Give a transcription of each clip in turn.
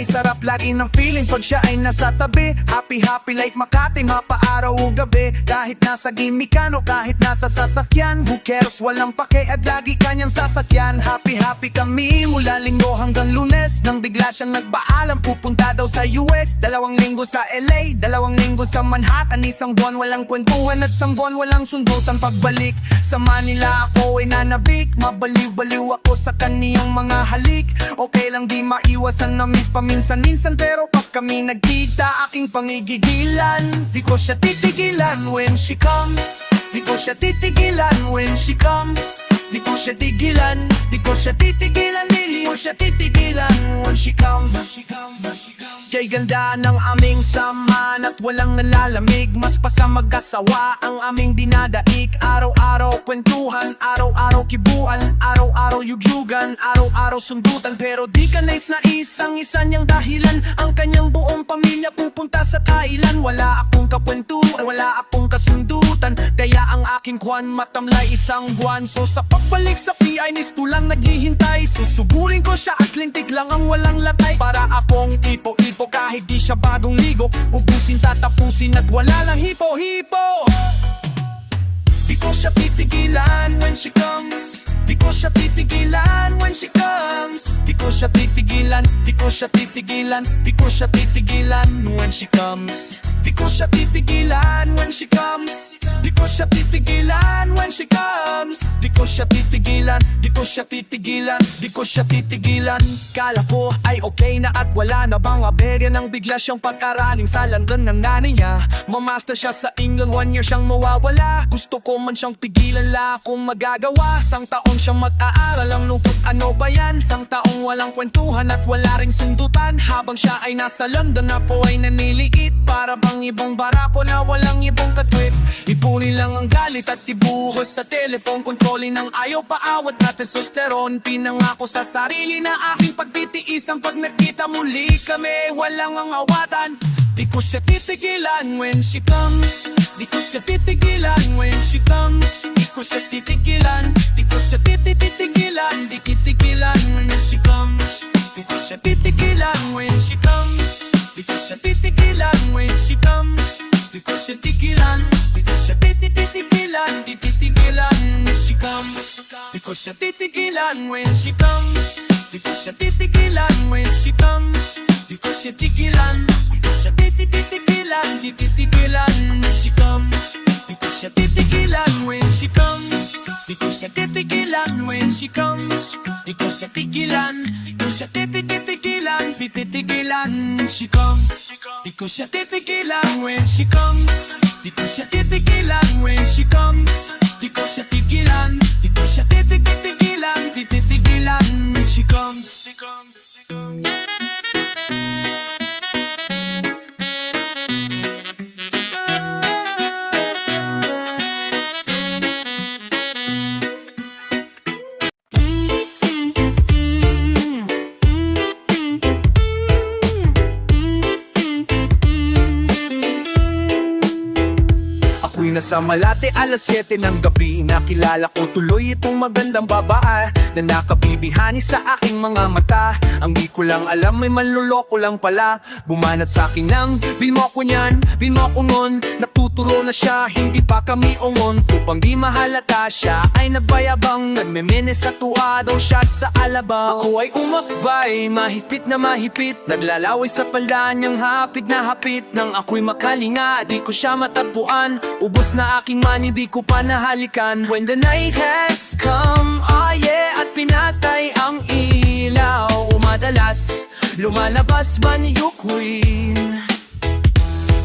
Kay sarap lagi ng feeling pag siya ay nasa tabi. Happy like Makati, mapaaraw o gabi. Kahit nasa gimikan o kahit nasa sasakyan, who cares, walang pake at lagi kanyang sasakyan. Happy kami mula Linggo hanggang Lunes. Nang bigla siyang nagpaalam pupunta daw sa US. 2 linggo sa LA, 2 linggo sa Manhattan. 1 buwan walang kwentuhan at 1 buwan walang sundutan. Pagbalik sa Manila ako ay nanabik. Mabaliw-baliw ako sa kaniyang mga halik. Okay lang di maiwasan na miss paminsan-minsan, pero pag kami nagkita aking pangigigilan. Di ko siya titigilan when she comes. Di ko siya titigilan when she comes. Di ko siya tigilan, di ko siya titigilan, di ko siya titigilan when she comes. Kay ganda ng aming samahan at walang nalalamig. Mas pa sa magkasawa ang aming dinadaig. Araw-araw kwentuhan, araw-araw kibuan, araw-araw yugyugan, araw-araw sundutan. Pero di ka nais na isang-isa niyang dahilan. Ang kanyang buong pamilya pupunta sa Thailand. Wala akong kapwentuhan, wala akong kasundutan. Kaya ang aking kwan matamlay 1 buwan. So sa pagbalik sa PI nisto lang naghihintay. Susugurin ko siya at lintik lang ang walang latay. Para akong ipo-ipo kahit di siya bagong ligo. Ubusin, tatapusin at wala lang hipo-hipo. Di ko siya titigilan when she comes. Di ko siya titigilan when she comes. Di ko siya titigilan, di ko siya titigilan, di ko siya titigilan when she comes. Di ko siya titigilan when she comes. Di ko siya titigilan when she comes. Di ko siya titigilan, di ko siya titigilan, di ko siya titigilan. Kala ko ay okay na at wala na bang aberya nang bigla siyang pag-araling sa London ng nanay niya. Mamaster siya sa England, 1 year siyang mawawala. Gusto ko man siyang pigilan, la akong magagawa. 1 taon siyang mag-aaral, ang lungkot ano ba yan? 1 taong walang kwentuhan at wala ring sundutan. Habang siya ay nasa London, ako ay naniliit. Para bang ibang barako na walang ibang katwit. Ipunin lang ang galit at ibuhos sa telephone. Kontrolin ng ayaw, paawat na testosterone. Pinangako sa sarili na aking pagtitiisan. Pag nakita muli kami, walang ang awatan. Di ko siya titigilan when she comes. Di ko siya titigilan when she comes. Di ko siya titigilan, di ko siya titigilan, di titigilan when she comes. Di ko siya titigilan when she comes. Di ko siya titigilan when she comes. Di ko siya tigilan, di ko siya titigilan, di titigilan when she comes. Di ko siya titigilan when she comes. Di ko siya titigilan when she comes. Di ko siya tigilan, di ko siya titigilan, di titigilan when she comes. Di ko siya titigilan when she comes. Di ko siya titigilan when she comes. Di ko siya tigilan, di ko siya titigilan, di titigilan when she comes. Di ko siya titigilan when she comes. Di ko siya titigilan when she comes. Di ko siya tigilan, di ko siya titigilan, di titigilan when she comes. Ako'y nasa Malate, alas 7 ng gabi. Nakilala ko tuloy itong magandang babae na nakabibihani sa aking mga mata. Ang di ko lang alam, may manloloko lang pala. Bumanat sa akin ng bil mo ko niyan, bil mo ko nun. Natuturo na siya, hindi pa kami ungon. Upang di mahalata siya ay nagbayabang. Nagmemene sa tuwa daw siya sa alabang. Ako ay umakbay, mahigpit na mahigpit. Naglalaway sa palda niyang hapit na hapit. Nang ako'y makalinga, di ko siya matapuan. Ubos na aking money, di ko pa nahalikan. When the night has come, oh yeah, at pinatay ang ilaw. Umadalas, lumalabas banyo queen.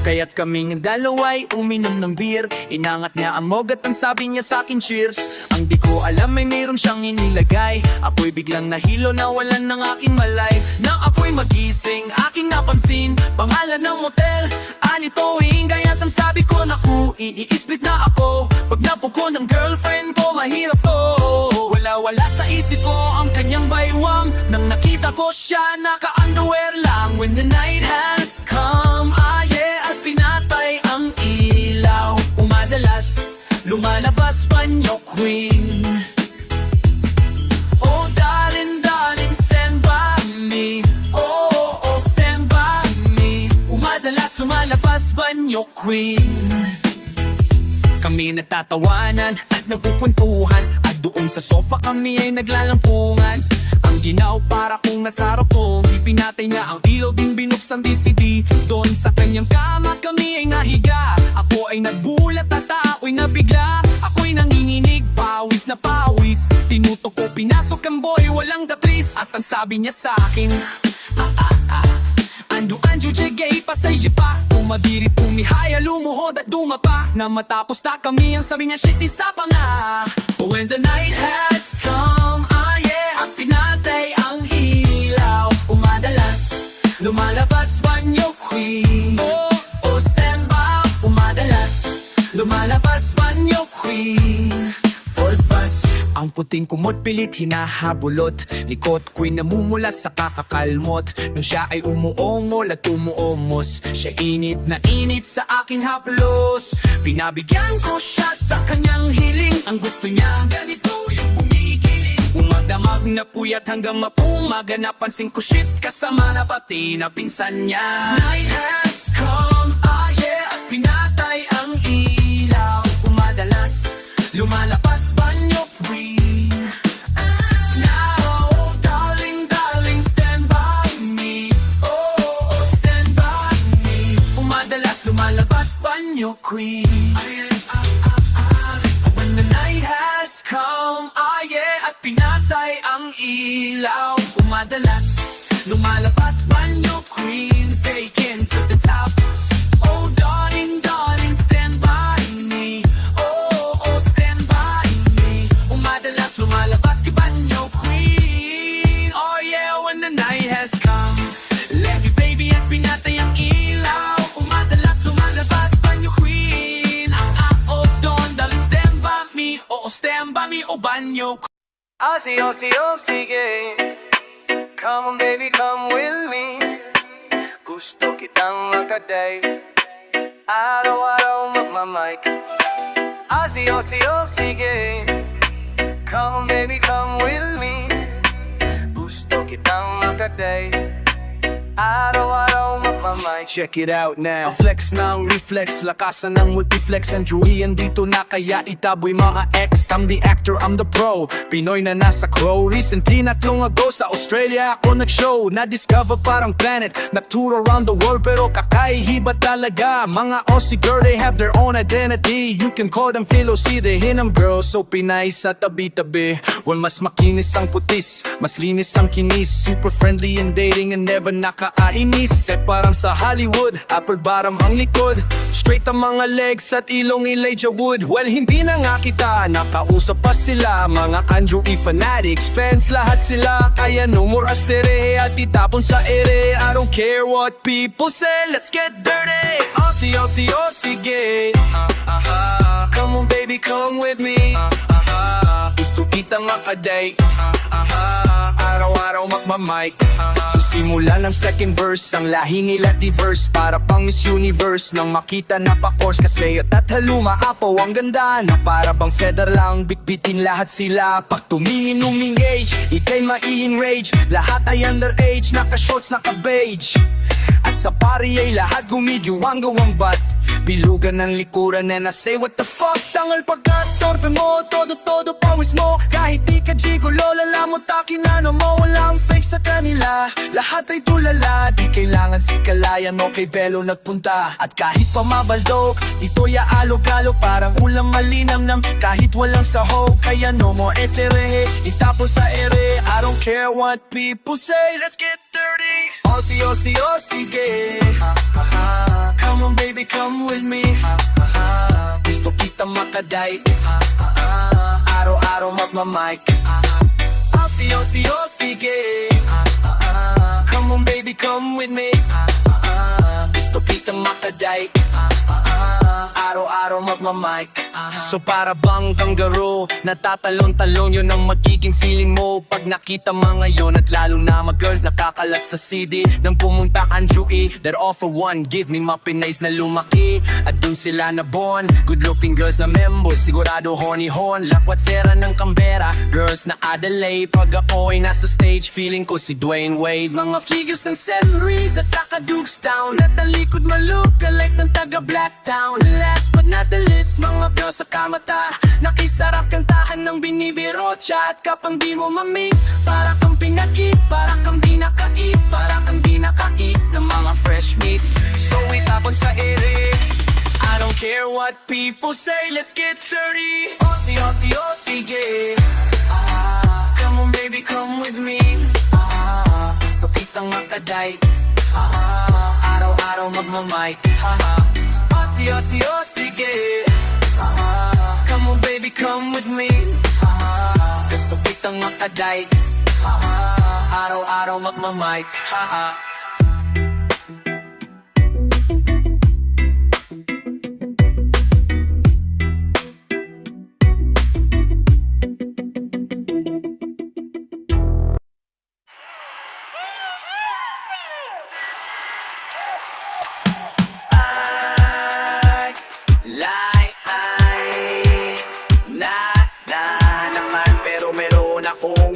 Kaya't kaming dalaway uminom ng beer. Inangat niya ang mog at ang sabi niya sa'kin cheers. Ang di ko alam ay mayroon siyang inilagay. Ako'y biglang nahilo na walan ng aking malay. Nang ako'y magising, aking napansin pangalan ng motel, Anito Ingay. At ang sabi ko, naku, i-split na ako. Pag napuko ng girlfriend ko, mahirap to. Wala sa isip ko ang kanyang baywang. Nang nakita ko siya, naka-underwear lang. When the night has come, ah yeah, at pinatay ang ilaw. Umadalas, lumalabas banyo queen. Oh darling, darling, stand by me. Oh, oh, oh, lumalabas banyo queen. Kami natatawanan at nagpupwentuhan, at doon sa sofa kami ay naglalampungan. Ang ginaw para kung nasa rokong, ipinatay niya ang ilaw, din binuksan DCD. Doon sa kanyang kama kami ay nahiga. Ako ay nagulat at ako'y nabigla. Ako'y nanginginig, pawis na pawis. Tinutok ko, pinasok ang boy, walang daplis. At ang sabi niya sa akin, Andu jegay pasay pa. Umadirit, umihaya, lumuhod at dumapa. Na matapos na kami, ang sabi niya, shit, isa pa nga. When the night has come, at pinatay ang ilaw, umadalas, lumalabas banyo queen. Oh, stand by, umadalas, lumalabas banyo queen. First bus, ang puting kumot pilit hinahabulot. Likot ko'y namumula sa kakakalmot. Nung siya ay umuongol at umuomos, siya init na init sa aking haplos. Pinabigyan ko siya sa kanyang hiling. Ang gusto niya ganito yung pumikiling. Umagdamag na puyat hanggang mapumaga. Napansin ko shit, kasama na pati na pinsan niya. Night has come, at pinatay ang ilaw, umadalas, lumalabas banyo free. Now, darling, darling, stand by me. Oh, stand by me. Umadalas, lumalabas banyo queen. When the night has come, at pinatay ang ilaw, umadalas, lumalabas banyo queen. Taken to the top. Oh, darling, darling, stand by me. Lumalabas ki banyo queen. Oh yeah, when the night has come, Levy baby at pinatay ang ilaw, umadalas lumalabas banyo queen. Ang aot doon, darling, stand by me. Oo, stand by me, o banyo. Oh, sige. Come on baby, come with me. Gusto kitang magka-date, araw-araw magmamike. Oh, sige. Come on baby, come with me. Gusto kitang magka-date, araw-araw magmamay. Check it out now. Flex ng reflex, lakasan ng multiflex. Andrewian dito na kaya itaboy mga ex. I'm the actor, I'm the pro. Pinoy na nasa crow. Recently not long ago sa Australia ako nag-show. Na-discover parang planet, nag-tour around the world. Pero kakaihiba talaga. Mga Aussie girl, they have their own identity. You can call them Philo-C, they hinam girls. So Pinay sa tabi-tabi. Well, mas makinis ang putis, mas linis ang kinis. Super friendly in dating and never nakakainis. Eh parang sa Hollywood, upper bottom ang likod. Straight ang mga legs at ilong Elijah Wood. Well, hindi na nga kita, nakausap pa sila. Mga Andrew E. fanatics, fans lahat sila. Kaya no more asere at itapon sa ere. I don't care what people say, let's get dirty. Oh, sige. Come on baby, come with me. Gusto kitang makadate, araw-araw magmamike. So simula ng second verse, ang lahi nila diverse. Para pang Miss Universe, nang makita na pa-course. Kasi at haluma apaw ang ganda, na para bang feather lang, bitbitin lahat sila. Pag tumingin umingage, ikay mai-enrage. Lahat ay underage, naka-shorts, naka-beige. At sa pari ay lahat gumigiwang gawang bat. Bilugan ng likuran and I say what the fuck. Tangal pagka-torpe mo, todo pawis mo. Kahit di ka gigolo, lalamot akinano mo. Walang fake sa kanila, lahat ay tulala. Di kailangan si kalayan mo, kay Belo nagpunta. At kahit pa mabaldok, ito'y aalog-alog. Parang ulam malinamnam, kahit walang sahog. Kaya no more SRE, itapon sa ere. I don't care what people say, let's get dirty. Oh, sige. Come on baby, come with me. Gusto kita makadate, araw-araw magmamike. Oh, sige. Come on baby, come with me. Gusto kita makadate, Araw-araw magmamic. So para bang kangaroo, natatalon-talon, yun ang magiging feeling mo pag nakita mga yon. At lalo na mga girls nakakalat sa CD nang pumunta kang Chewy. That all for one, give me mga Pinays na lumaki at dun sila na born. Good looking girls na members, sigurado horny horn. Lakwat sera ng Canberra, girls na Adelaide. Pag ako ay nasa stage, feeling ko si Dwayne Wade. Mga figures ng St. Mary's at saka Dukestown, at ang likod maluk, alike ng taga Blacktown. Last but not the least, mga girls sa kamata, nakisarap kantahan ng binibiro chat. Kapang di mo mamig, para kang pinakit, para kang di nakaip, para kang di nakaip ng mga fresh meat. So itapon sa ere, I don't care what people say, let's get dirty. Aussie, Aussie, Aussie, yeah. Come on baby, come with me. Gusto kitang makaday. Araw-araw magmamic. Aussie, Aussie, Aussie, yeah. Come on baby, come with me. Gusto kitang makaday. Araw-araw magmamic.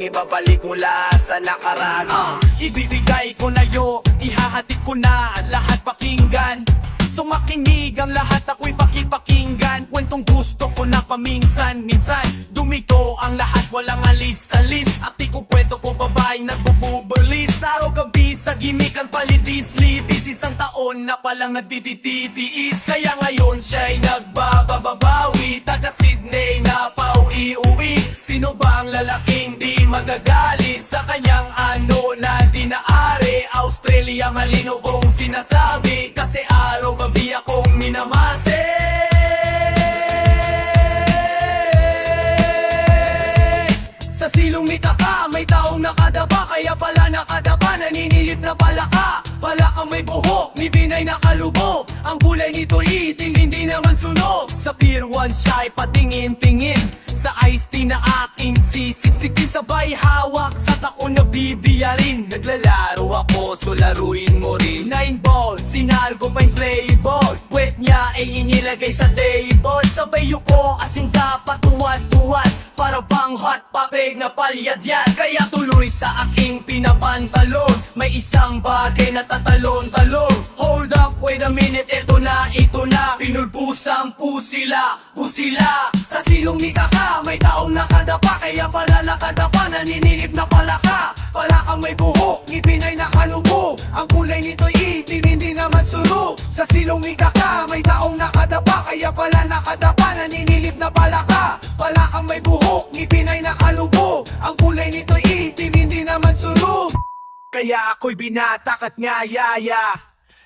Ibabalik mula sa nakaraan. Ibibigay ko na yo, ihahatid ko na lahat pakinggan. So makinig ang lahat, ako'y pakipakinggan. Kwentong gusto ko na paminsan-minsan. Dumito ang lahat, walang alis-alis. At di ko kwento ko babaeng nagbububerlis. Araw-gabi sa gimikan palidis-libis. Isang taon na palang nagtititiis. Kaya ngayon siya'y nagbababawi. Taga Sydney na pauwi-uwi. Sino ba ang lalaking di magagalit sa kanyang ano na dinaari? Australia malino kong sinasabi, kasi araw-gabi akong minamase. Sa silong ni Taka, may taong nakadapa. Kaya pala nakadapa, naninilip na pala ka. Pala kang may buhok, ni Binay nakalubog. Ang kulay nito itim, hindi naman sunog. Sa Pier 1 siya'y patingin-tingin sa iced tea na aking sisiksikin. Sabay hawak sa taon na bibiyarin. Naglalaro ako, so laruin mo rin. 9 ball, sinalgo pa yung playboy. Puwet niya ay inilagay sa table. Sabay yuko, asing dapat tuwad-tuwad. Para bang hot papeg na palyadyad. Kaya tuloy sa aking pinapantalon, may isang bagay na tatalon-talon. Hold up, wait a minute, ito na. Pinulbusang pusila. Sa silong ni Kaka, may taong nakadapa. Kaya pala nakadapa, naninilip na pala ka. Pala kang may buhok, ngipin ay nakalubog. Ang kulay nito'y itim, hindi naman sunog. Sa silong ni Kaka, may taong nakadapa. Kaya pala nakadapa, naninilip na pala ka. Pala kang may buhok, ngipin ay nakalubog. Ang kulay nito'y itim, hindi naman sunog. Kaya ako'y binatak at ngayaya.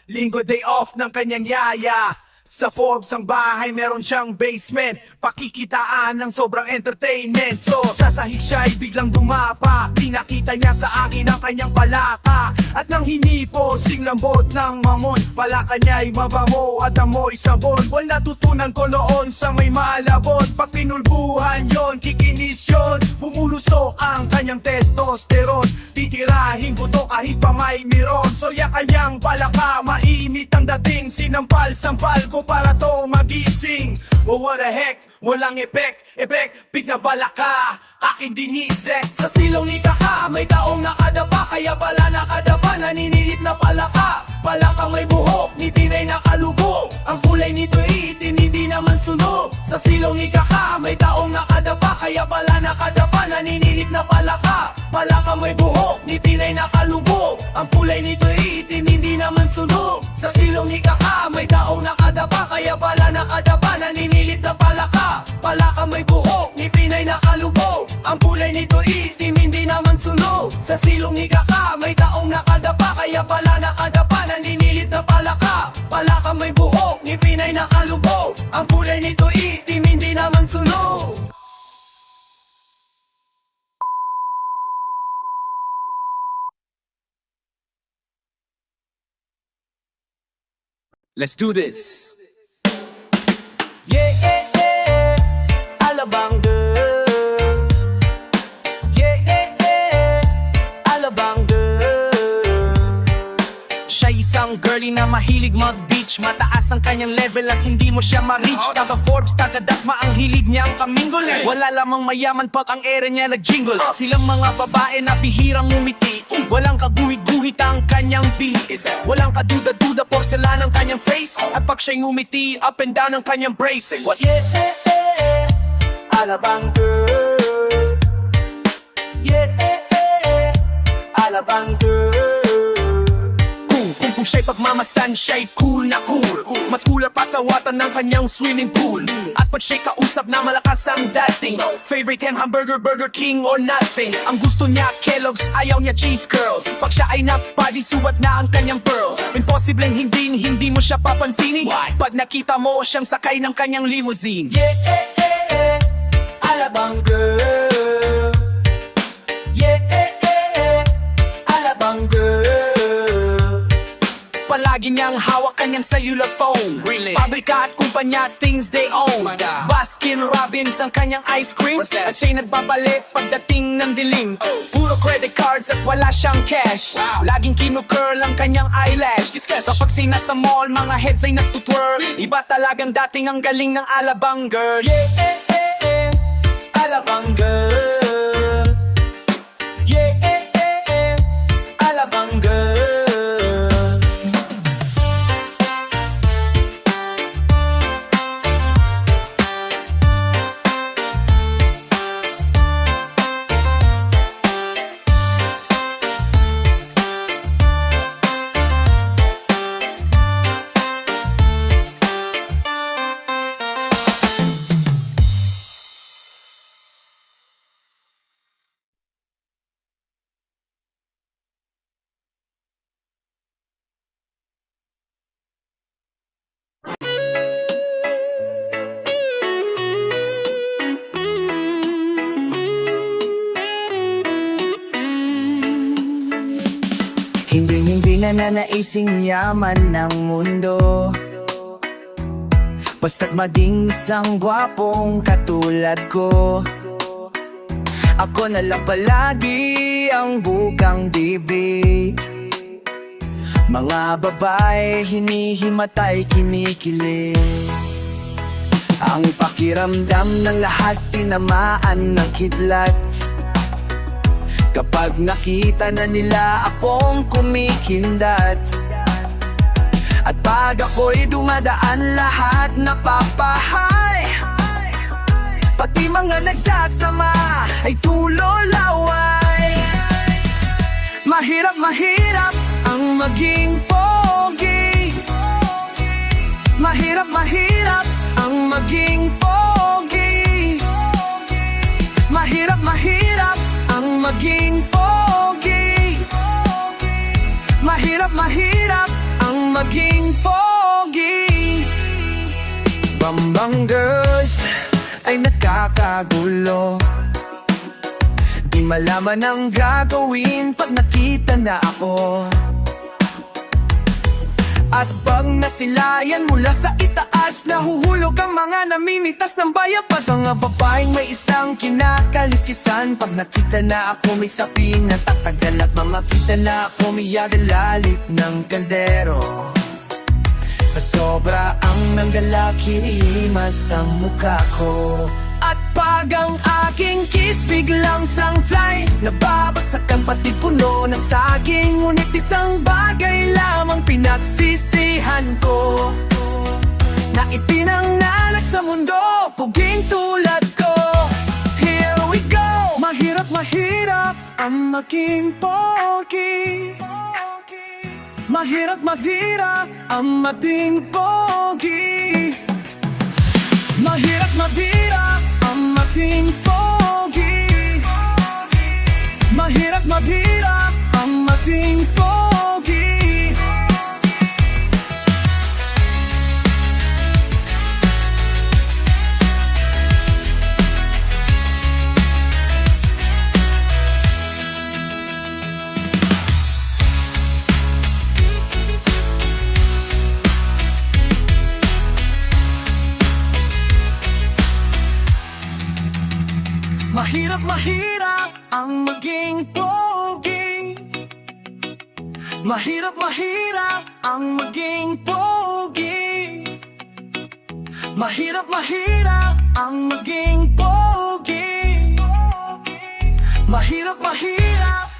Linggo day off ng kanyang yaya. Sa Forbes ang bahay meron siyang basement. Pakikitaan ng sobrang entertainment. So sasahig siya'y biglang dumapa. Pinakita niya sa akin ang kanyang palaka. At nang hinipo, singlambot ng mamon. Palaka niya'y mabango at amoy sabon. Wala natutunan ko noon sa may malabon. Pag pinulbuhan yon, kikinis yon. Bumuluso ang kanyang testosterone. Titirahin buto kahit pa may miron. So ya kanyang palaka, mainit ang dating. Sinampal-sampal ko para to magising. Oh what the heck, walang epek, pinabala ka, aking dinisek. Sa silong ni Kaka, may taong nakadapa. Kaya pala nakadapa, naninilip na pala ka. Pala kang may buhok, ni Pinay nakalubog. Ang kulay nito itim, hindi naman sunog. Sa silong ni Kaka, may taong nakadapa. Kaya pala nakadapa, naninilip na pala ka. Pala kang may buhok, ni Pinay nakalubog. Ang kulay nito itim, hindi naman sunog. Sa silong ni Kaka, may taong nakadapa. Kaya pala nakadapa, naninilip na pala ka. Pala kang may buhok, ni Pinay nakalubog. Ang kulay nito itim, hindi naman sunog. Sa silong ni Kaka, may taong nakadapa. Kaya pala nakadapa, naninilip na pala ka. Pala kang may buhok, ni Pinay nakalubog. Ang kulay nito itim, hindi naman sunog. Let's do this. Isang girly na mahilig mag-beach, mataas ang kanyang level at hindi mo siya ma-reach. Taga Forbes, taga Dasma, ang hilig niya ang kaminggol. Wala lamang mayaman pag ang ere niya nag-jingle. Silang mga babae na bihirang umiti, walang kaguhit-guhit ang kanyang bilis. Walang kaduda-duda, porcelain ang kanyang face. At pag siya'y ngumiti, up and down ang kanyang brace. What? Yeah, Alabang girl. Yeah, Alabang girl. Kung siya'y pagmamastan, siya'y cool na cool. Mas cooler pa sa watan ng kanyang swimming pool. At pag siya'y kausap na malakas ang dating, favorite yan hamburger, Burger King or nothing. Ang gusto niya Kellogg's, ayaw niya cheese curls. Pag siya ay napadi, suwat na ang kanyang pearls. Impossibleng hindi mo siya papansinin. Pag nakita mo siyang sakay ng kanyang limousine. Yeah, Alabang girl. Yeah, Alabang girl. Palagi niyang hawak kanyang cellular phone. Pabrika at kumpanya, things they own. Baskin Robbins ang kanyang ice cream. At siya'y nagbabalik pagdating ng dilim. Puro credit cards at wala siyang cash. Laging kinukurl ang kanyang eyelash. Kapag sinasa mall, mga heads ay nagtutwirl. Iba talagang dating ang galing ng Alabang girl. Yeah, Alabang girl. Yeah, Alabang girl. Hindi na nanaising yaman ng mundo, basta't maging isang gwapong katulad ko. Ako na lang palagi ang bukang bibig. Mga babae hinihimatay, kinikilig. Ang pakiramdam ng lahat tinamaan ng kidlat. Kapag nakita na nila akong kumikindat. At pag ako'y dumadaan, lahat napapahay. Pati mga nagsasama ay tulolaway. Mahirap ang maging pogi. Mahirap ang maging pogi. Mahirap ang maging pogi. Mahirap ang maging pogi. Bambang girls ay nakakagulo. Di malaman ang gagawin pag nakita na ako. At pag nasilayan mula sa itaas, nahuhulog ang mga namimitas ng bayabas. Mga babaeng may isang kinakaliskisan. Pag nakita na ako may sapin na tatagal. At mamakita na ako may yagalalit ng kaldero. Sa sobra ang nanggalak, hinihimas ang mukha ko. At pag ang aking kiss biglang fly, nababagsakan pati puno ng saging. Ngunit isang bagay lamang pinagsisihan ko, na ipinanganak sa mundo, puging tulad ko. Here we go! Mahirap ang maging pogi. Mahirap ang maging pogi. Mahirap ang maging pogi. Mahirap ang maging pogi. Mahirap ang maging pogi. Mahirap ang maging pogi. Mahirap ang maging pogi. Mahirap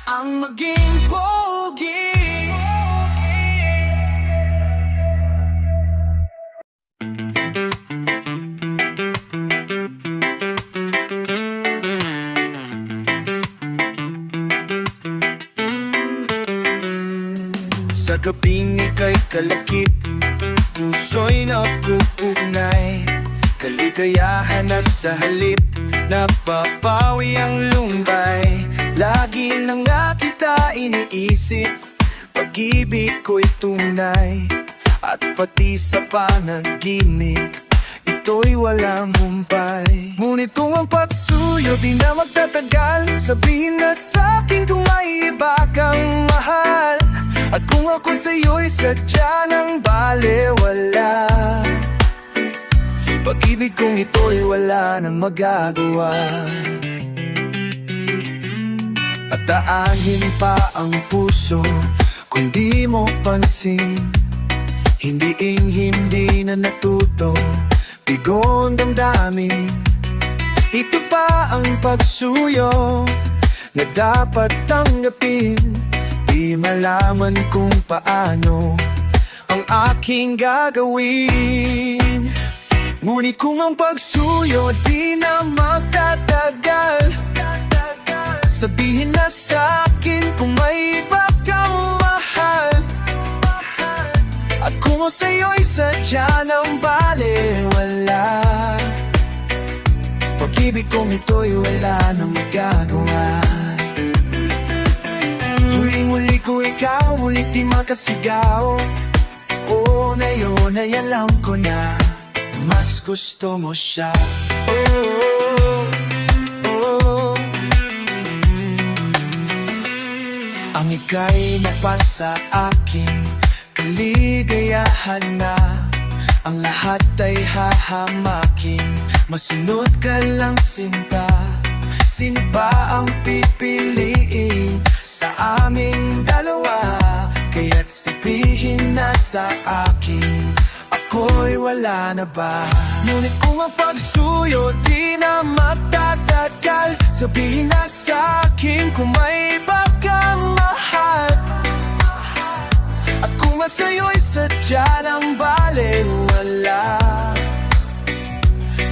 ang maging pogi. Sa gabing ika'y kalakip, puso'y napupunay. Kaligayahan at sa halip, napapawi ang lumbay. Lagi lang nga kita iniisip, pag-ibig ko'y tunay. At pati sa panaginip, ito'y walang humpay. Ngunit kung ang pagsuyo di na magtatagal, sabihin na sa'kin kung may iba kang mahal. At kung ako sa'yo'y sadya ng balewala, pag-ibig kong ito'y wala nang magagawa. At daanin pa ang puso kung di mo pansin, hindi na natuto, bigo ang damdamin. Ito pa ang pagsuyo na dapat tanggapin. Di malaman kung paano ang aking gagawin. Ngunit kung ang pagsuyo di na magtatagal, sabihin na sa'kin kung may iba kang mahal. At kung sa'yo'y sadya ng balewala, pag-ibig kong ito'y wala nang magagawa. Huling-huli ko ikaw, ulit di makasigaw. Oo, na yun ay alam ko na mas gusto mo siya. Ang ika'y napasa aking kaligayahan na, ang lahat ay hahamakin, masunod ka lang sinta. Sino ba ang pipiliin sa aming dalawa? Kaya't sabihin na sa akin, ako'y wala na ba? Ngunit kung ang pagsuyo di na magtatagal, sabihin na sa akin kung may iba kang mahal. At kung ang sa'yo'y sadya ng balewala,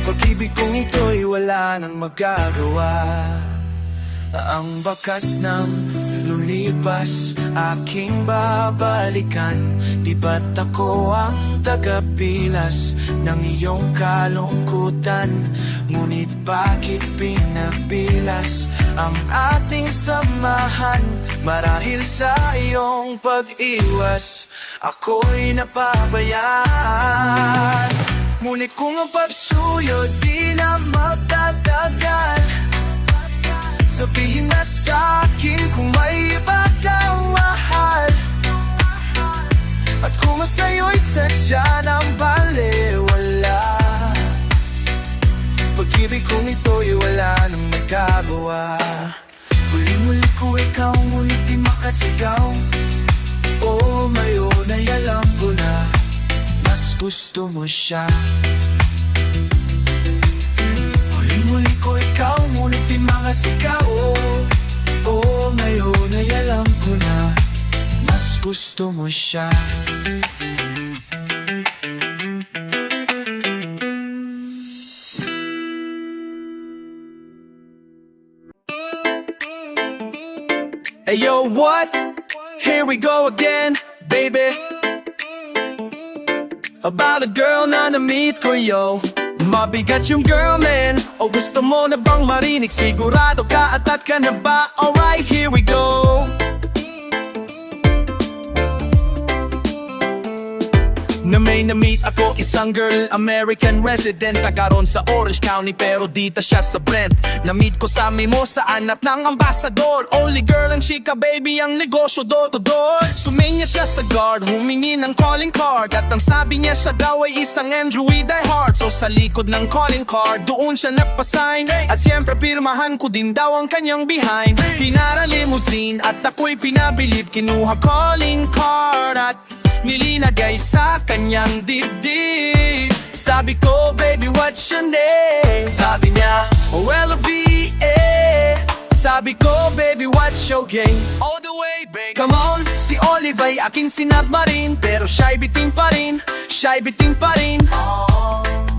pag-ibig kong ito'y wala nang magagawa. Ang bakas ng lulipas, aking babalikan. Di ba't ako ang tagapilas ng iyong kalungkutan? Ngunit bakit pinapilas ang ating samahan? Marahil sa iyong pag-iwas, ako'y napabayaan. Ngunit kung ang pagsuyo di na magtatagal, sabihin na sa'kin kung may iba kang mahal. At kung sa'yo'y sadya ng balewala, pag-ibig kong ito'y wala nang magagawa. Huling-huli ko ikaw, ngunit di makasigaw. Oo, ngayon ay alam ko na mas gusto mo siya. Huling-huli ko ikaw, ngunit di makasigaw. Oo, ngayon ay alam ko na mas gusto mo siya. Hey yo, what? Here we go again, baby. About a girl na na-meet ko, yo. Mabigat yung girl, man. O gusto mo na bang marinig? Sigurado ka at ka na ba? Alright, here we go. Na may na-meet ako isang girl, American resident, taga ron sa Orange County pero dita siya sa Brent. Na-meet ko sa Mimosa, hanap ng ambassador. Only girl ang chika, baby, ang negosyo door to door. Sumenya siya sa guard, humingi ng calling card. At ang sabi niya siya daw ay isang Android diehard. So sa likod ng calling card, doon siya napasign. At siyempre pirmahan ko din daw ang kanyang behind. Hinara limousine at ako'y pinabilib, kinuha calling card at nilinagay sa kanyang dibdib. Sabi ko, baby, what's your name? Sabi niya, OLVA. Sabi ko, baby, what's your game? All the way, baby. Come on, si Olive ay aking sinabmarin, pero siya'y biting pa rin, siya'y biting pa rin.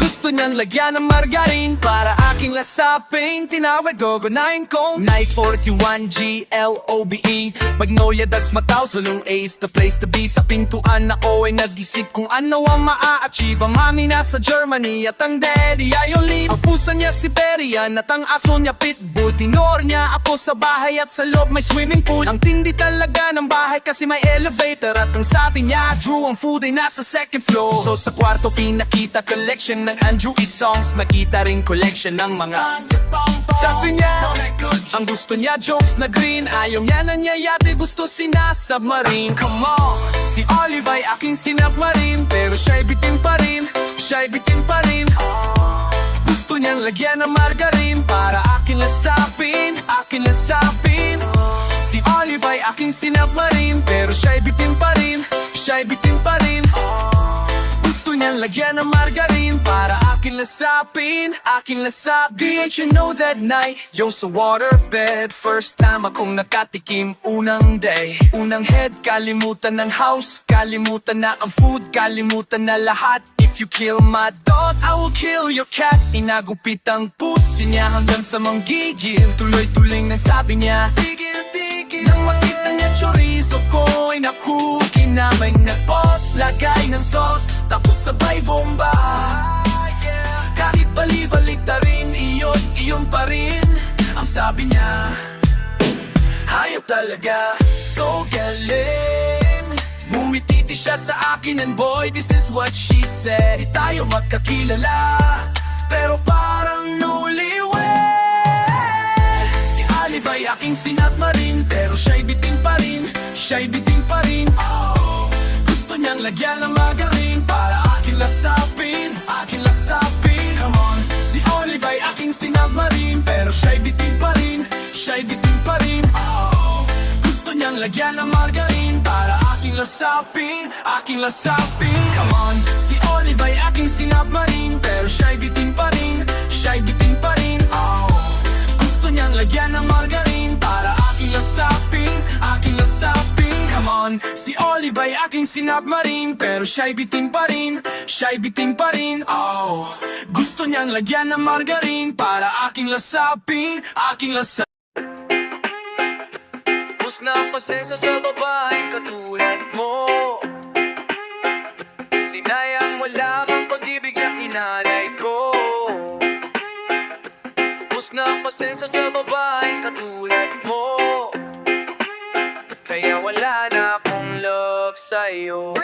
Gusto niyang lagyan ng margarin para aking lasapin. Tinawag ko, gunahin kong Night 41 GLOBE. Magnolia, das mataw, sulong A's the place to be. Sa pintuan ako ay nag-isip kung ano ang maa-achieve. Ang mami nasa Germany at ang daddy ay Olive. Ang pusa niya Siberian at ang aso niya Pitbull. Tinor niya ako sa bahay at sa loob may swimming pool. Ang tindi talaga ng bahay kasi may elevator. At ang sabi niya, Drew, ang food ay nasa second floor. So sa kwarto pinakita collection ng Andrew E. songs. Nakita rin collection ng mga sabi niya, ang gusto niya jokes na green. Ayaw niya na niya yate, gusto sinasubmarine. Come on, si Olive ay aking sinubmarine, pero siya'y bitin pa rin, siya'y bitin pa rin. Gusto niyang lagyan ng margarine para akin lasapin, akin lasapin. Si Olive ay aking sinubmarine, pero siya'y bitin pa rin, siya'y bitin pa rin. Gusto niyang lagyan ng margarine para akin lasapin, akin lasapin. Didn't you know that night, yung sa waterbed, first time akong nakatikim, unang day. Unang head, kalimutan ng house, kalimutan na ang food, kalimutan na lahat. If you kill my dog, I will kill your cat. Inagupit ang pusi niya hanggang sa manggigil. Tuloy-tuloy nang sabi niya, tigil, tigil. Nang makita niya chorizo ko ay naku, kinamay nag-pause, lagay ng sauce, tapos sabay bomba. Kahit bali-balik na rin, iyon pa rin. Ang sabi niya, hayop talaga, so galing. Bumititi siya sa akin and boy, this is what she said. Di tayo magkakilala, pero parang newlywed. Si Olive ay aking sinubmarine, pero siya'y biting pa rin, siya'y biting pa rin. Gusto niyang lagyan ng margarine para akin lasapin, akin lasapin. Come on, si Olive ay aking sinubmarine, pero siya'y biting pa rin, siya'y biting pa rin. Gusto niyang lagyan ng margarine para aking lasapin, aking lasapin. Come on, si Olive ay aking sinubmarine, pero siya'y biting pa rin, siya'y biting pa rin. Gusto niyang lagyan ng margarine para aking lasapin, aking lasapin. Come on, si Olive ay aking sinubmarine, pero siya'y biting pa rin, siya'y biting pa rin. Gusto niyang lagyan ng margarine para aking lasapin, aking lasapin. Bus na ang pasensya sa babaeng katulad mo. Sinayang mo lamang pag-ibig na inalay ko. Bus na ang pasensya sa babaeng katulad mo, kaya wala na akong love sa'yo.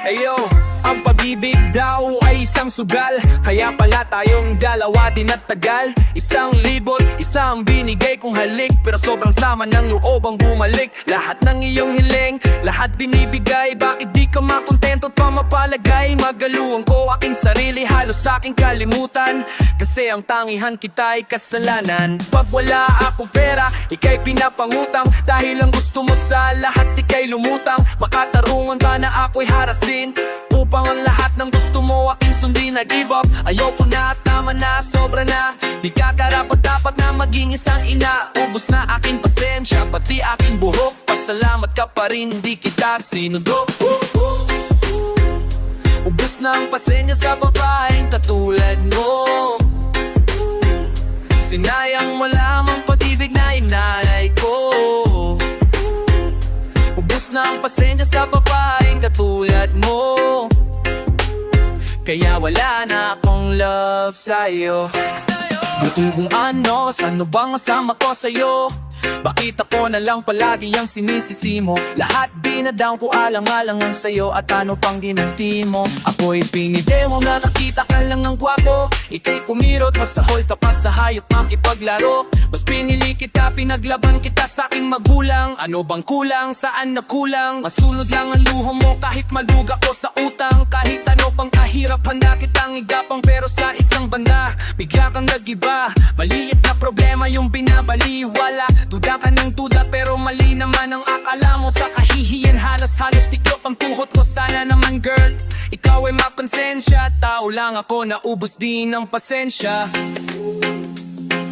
Ayo, ang pag-ibig daw ay isang sugal, kaya pala tayong dalawa din at tagal. 1,000, isang binigay kong halik, pero sobrang sama ng loob ang bumalik. Lahat ng iyong hiling, lahat binibigay. Bakit di ka makontento at pa mapalagay? Magaluhan ko aking sarili, halos aking kalimutan, kasi ang tangihan kita ay kasalanan. Pag wala akong pera, ika'y pinapangutang, dahil ang gusto mo sa lahat ika'y lumutang. Makatarungan ka na ako'y harasin, upang ang lahat ng gusto mo aking sundin na give up. Ayoko na, tama na, sobra na. Di ka karapat-dapat na maging isang ina. Ubus na aking pasensya, pati aking buhok. Pasalamat ka pa rin, di kita sinundok. Ubus na ang pasensya sa babaeng katulad mo. Sinayang mo lamang pag-ibig na inalay ko. Ubus na ang pasensya sa babaeng katulad mo, kaya wala na akong love sa'yo. Buti kung ano, saan bang masama ko sa'yo? Bakit ako na lang palagi ang sinisisi mo? Lahat binadown ko alang-alangan sa'yo, at ano pang ginanti mo? Ako'y pinidemo na nakita ka lang ang gwapo. Ika'y kumirot, masahol ka pa sa hayop makipaglaro. Mas pinili kita, pinaglaban kita sa aking magulang. Ano bang kulang, saan nakulang? Masunod lang ang luho mo kahit maluga ko sa utang. Kahit ano pang kahirap, handa kitang igapang. Pero sa isang banda, bigla kang nag-iba. Maliit na problema yung binabaliwala. Duda ka ng duda pero mali naman ang akala mo. Sa kahihiyan halos tiklop ang tuhot ko. Sana naman girl, ikaw ay mapensensya. Tao lang ako, naubos din ang pasensya.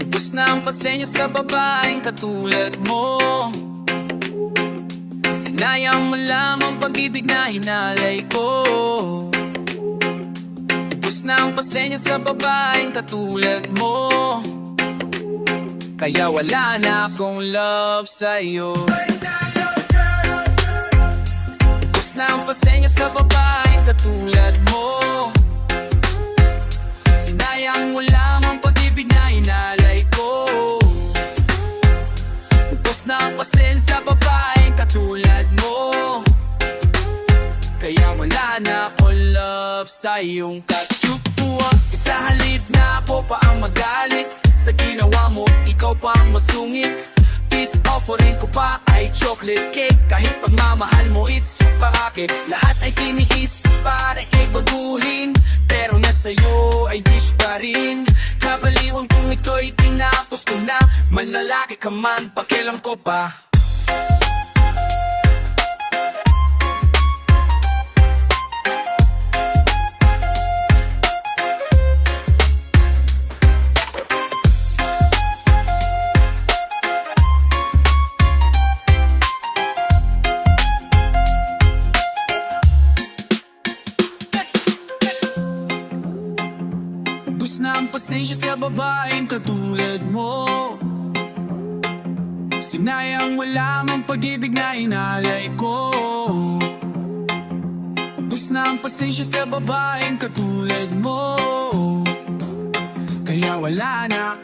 Ubus na ang pasensya sa babaeng katulad mo. Sinayang mo lamang pag-ibig na hinalay ko. Ubus na ang pasensya sa babaeng katulad mo. Kaya wala na akong love sa'yo. Ubus na ang pasensya sa babaeng katulad mo. Sinayang mo lamang pag-ibig na hinalay ko. Ubus na ang pasensya sa babaeng katulad mo. Kaya wala na akong love sa iyong katyupuan. Sa halip na ako pa ang magalit sa ginawa mo, ikaw pa ang masungit. Peace offering ko pa ay chocolate cake. Kahit pagmamahal mo it's paake. Lahat ay tiniis para ibaguhin, pero na sa'yo ay dish pa rin. Kabaliwan kung ito'y tinapos ko na. Malalaki ka man, pakialam ko pa. Ubus na ang pasensya sa babaeng katulad mo. Sinayang mo lamang pag-ibig na inalay ko. Ubus na ang pasensya sa babaeng katulad mo. Kaya wala na